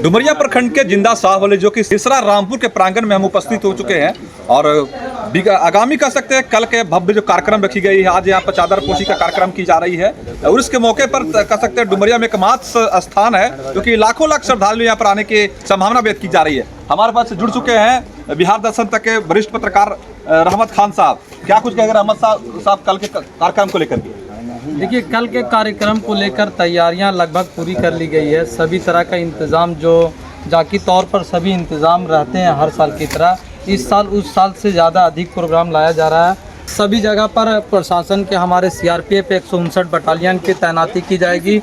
डुमरिया प्रखंड के जिंदा साहब जो कि सिसरा रामपुर के प्रांगण में हम उपस्थित हो चुके हैं और आगामी कह सकते हैं कल के भव्य जो कार्यक्रम रखी गई है, आज यहाँ पर चादर पोशी का कार्यक्रम की जा रही है और इसके मौके पर कह सकते हैं डुमरिया में एकमात्र स्थान है जो कि लाखों लाख श्रद्धालु यहाँ पर आने की संभावना व्यक्त की जा रही है। हमारे पास जुड़ चुके हैं बिहार दर्शन तक के वरिष्ठ पत्रकार रहमत खान साहब। क्या कुछ कहेंगे रहमत साहब कल के कार्यक्रम को लेकर के? देखिए, कल के कार्यक्रम को लेकर तैयारियां लगभग पूरी कर ली गई है। सभी तरह का इंतज़ाम जो जाकी तौर पर सभी इंतज़ाम रहते हैं हर साल की तरह, इस साल उस साल से ज़्यादा अधिक प्रोग्राम लाया जा रहा है। सभी जगह पर प्रशासन के हमारे सीआरपीएफ 159 बटालियन की तैनाती की जाएगी।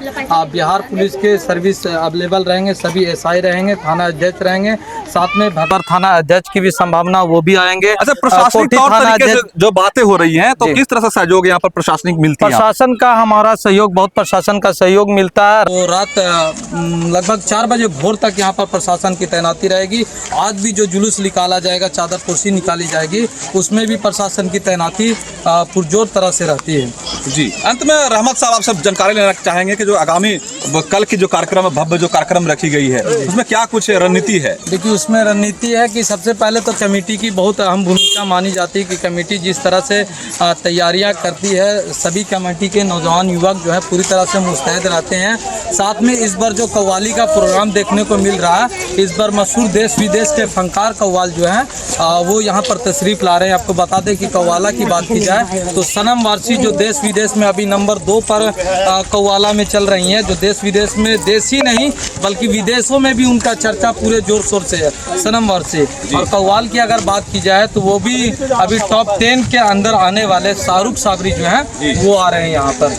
बिहार पुलिस के सर्विस अवेलेबल रहेंगे, सभी एसआई रहेंगे, थाना अध्यक्ष रहेंगे, साथ में भदर थाना अध्यक्ष की भी संभावना वो भी आएंगे। अच्छा, प्रशासनिक तौर तरीके से जो बातें हो रही हैं तो किस तरह से सहयोग यहाँ पर प्रशासनिक मिलती है? प्रशासन का हमारा सहयोग, बहुत प्रशासन का सहयोग मिलता है। तो रात लगभग 4 बजे भोर तक यहाँ पर प्रशासन की तैनाती रहेगी। आज भी जो जुलूस निकाला जाएगा, चादर पोशी निकाली जाएगी, उसमें भी प्रशासन की तैनाती पुरजोर तरह से रहती है। जी, अंत में रहमत साहब आपसे जानकारी लेना चाहेंगे कि जो आगामी कल की जो कार्यक्रम भव्य जो कार्यक्रम रखी गई है उसमें क्या कुछ रणनीति है? देखिए, उसमें रणनीति है कि सबसे पहले तो कमेटी की बहुत अहम भूमिका मानी जाती है कि कमेटी जिस तरह से तैयारियां करती है, सभी कमेटी के नौजवान युवक जो है पूरी तरह से मुस्तैद रहते हैं। साथ में इस बार जो कव्वाली का प्रोग्राम देखने को मिल रहा है, इस बार मशहूर देश विदेश के फनकार कव्वाल जो है वो यहाँ पर तशरीफ ला रहे हैं। आपको बता दें कि कव्वाला की बात की जाए तो सनम वारसी जो देश विदेश में अभी नंबर 2 पर कव्वाला में चल रही हैं, जो देश विदेश में, देश ही नहीं बल्कि विदेशों में भी उनका चर्चा पूरे जोर शोर से है, सनम वारसी। और कव्वाल की अगर बात की जाए तो वो भी अभी टॉप 10 के अंदर आने वाले शाहरुख साबरी जो हैं वो आ रहे हैं यहाँ पर।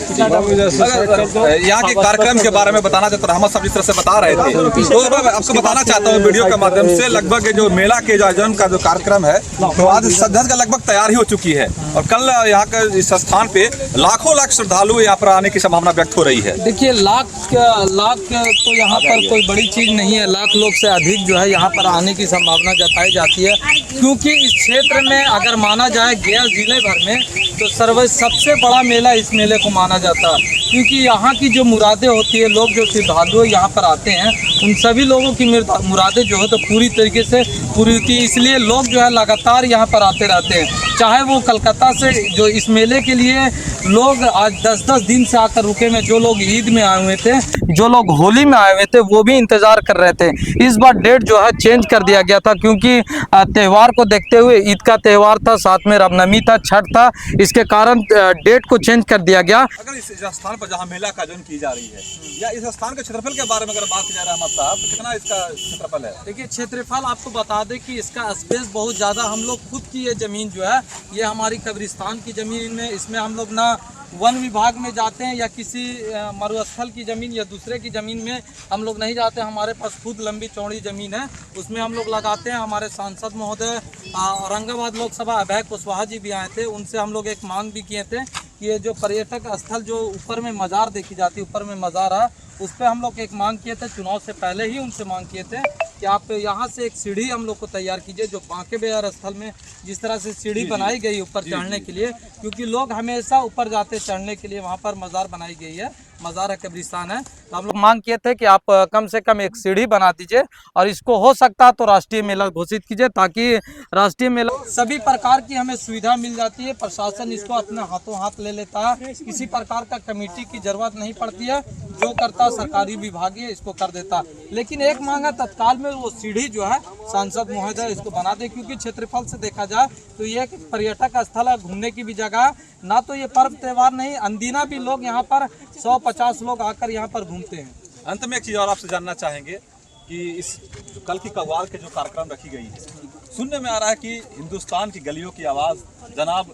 यहाँ के कार्यक्रम के बारे में बताना चाहते, रहमत साहब जिस तरह से बता रहे थे तो आपको बताना चाहता हूँ वीडियो के माध्यम से, लगभग जो मेला के आयोजन का जो कार्यक्रम है तो आज सदन का लगभग तैयार ही हो चुकी है और कल यहाँ के इस स्थान पे लाखों लाख श्रद्धालु यहाँ पर आने की संभावना व्यक्त हो रही है। देखिए, लाख तो यहाँ पर कोई बड़ी चीज नहीं है, लाख लोग से अधिक जो है यहाँ पर आने की संभावना जताई जाती है, क्योंकि इस क्षेत्र में अगर माना जाए गया जिले भर में तो सबसे बड़ा मेला इस मेले को माना जाता है, क्योंकि यहाँ की जो मुरादें होती है, लोग जो श्रद्धालु यहाँ पर आते हैं उन सभी लोगों की मुरादें जो है तो पूरी तरीके से पूरी होती है। इसलिए लोग जो है लगातार यहाँ पर आते रहते हैं, चाहे वो कलकत्ता से जो इस मेले के लिए लोग आज 10-10 दिन से आकर रुके में, जो लोग ईद में आए हुए थे, जो लोग होली में आए हुए थे, वो भी इंतज़ार कर रहे थे। इस बार डेट जो है चेंज कर दिया गया था, क्योंकि त्यौहार को देखते हुए, ईद का त्यौहार था, साथ में रामनवमी था, छठ था, इसके कारण डेट को चेंज कर दिया गया। अगर इस स्थान पर जहाँ मेला का आयोजन की जा रही है या इस स्थान के क्षेत्रफल के बारे में अगर बात की जाए रहमत साहब, तो कितना इसका क्षेत्रफल है? देखिए, क्षेत्रफल आपको बता दें कि इसका स्पेस बहुत ज़्यादा, हम लोग खुद की ये ज़मीन जो है ये हमारी कब्रिस्तान की ज़मीन में, इसमें हम लोग ना वन विभाग में जाते हैं या किसी मरुस्थल की ज़मीन या दूसरे की ज़मीन में हम लोग नहीं जाते। हमारे पास खुद लंबी चौड़ी ज़मीन है, उसमें हम लोग लगाते हैं। हमारे सांसद महोदय औरंगाबाद लोकसभा अभय कुशवाहा जी भी आए थे, उनसे हम लोग एक मांग भी किए थे कि ये जो पर्यटक स्थल जो ऊपर में मज़ार देखी जाती है, ऊपर में मज़ार है, उस पर हम लोग एक मांग किए थे, चुनाव से पहले ही उनसे मांग किए थे कि आप यहाँ से एक सीढ़ी हम लोग को तैयार कीजिए, जो बांके बिहार स्थल में जिस तरह से सीढ़ी बनाई गई ऊपर चढ़ने के लिए, क्योंकि लोग हमेशा ऊपर जाते चढ़ने के लिए, वहाँ पर मज़ार बनाई गई है, मज़ार है, कब्रिस्तान है। तो हम लोग मांग किए थे कि आप कम से कम एक सीढ़ी बना दीजिए और इसको हो सकता तो राष्ट्रीय मेला घोषित कीजिए, ताकि राष्ट्रीय मेला सभी प्रकार की हमें सुविधा मिल जाती है। प्रशासन इसको अपने हाथों हाथ ले लेता है, किसी प्रकार का कमेटी की जरूरत नहीं पड़ती है, जो करता सरकारी विभाग है इसको कर देता। लेकिन एक मांग है, तत्काल में वो सीढ़ी जो है सांसद महोदय इसको बना दे, क्योंकि क्षेत्रफल से देखा जाए तो ये एक पर्यटक स्थल है, घूमने की भी जगह, ना तो ये पर्व त्यौहार नहीं, अनदिना भी लोग यहाँ पर 100-50 लोग आकर यहाँ पर घूमते हैं। अंत में एक चीज़ और आपसे जानना चाहेंगे कि इस कल की कव्वाल के जो कार्यक्रम रखी गई है, सुनने में आ रहा है कि हिंदुस्तान की गलियों की आवाज़ जनाब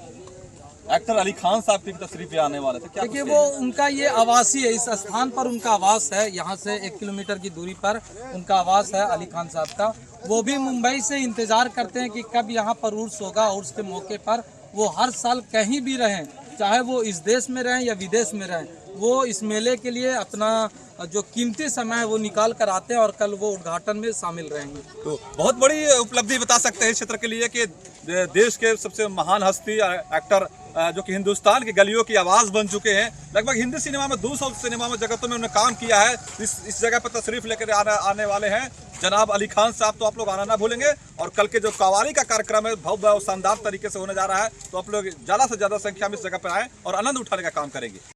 एक्टर अली खान साहब की तशरीफ पे आने वाले थे। क्या देखिए, वो उनका ये आवासी है, इस स्थान पर उनका आवास है, यहाँ से 1 किलोमीटर की दूरी पर उनका आवास है अली खान साहब का। वो भी मुंबई से इंतज़ार करते हैं कि कब यहाँ पर उर्स होगा, उर्स के मौके पर वो हर साल कहीं भी रहें, चाहे वो इस देश में रहें या विदेश में रहें, वो इस मेले के लिए अपना जो कीमती समय है वो निकाल कर आते हैं और कल वो उद्घाटन में शामिल रहेंगे। तो बहुत बड़ी उपलब्धि बता सकते हैं इस क्षेत्र के लिए कि देश के सबसे महान हस्ती एक्टर जो कि हिंदुस्तान की गलियों की आवाज़ बन चुके हैं। लगभग हिंदी सिनेमा में 200 सिनेमा में जगतों में उन्होंने काम किया है। इस जगह पर तशरीफ लेकर आने वाले हैं जनाब अली खान साहब, तो आप लोग आना ना भूलेंगे। और कल के जो कव्वाली का कार्यक्रम है भव्य और शानदार तरीके से होने जा रहा है, तो आप लोग ज़्यादा से ज़्यादा संख्या में इस जगह पर आएँ और आनंद उठाने का काम करेंगे।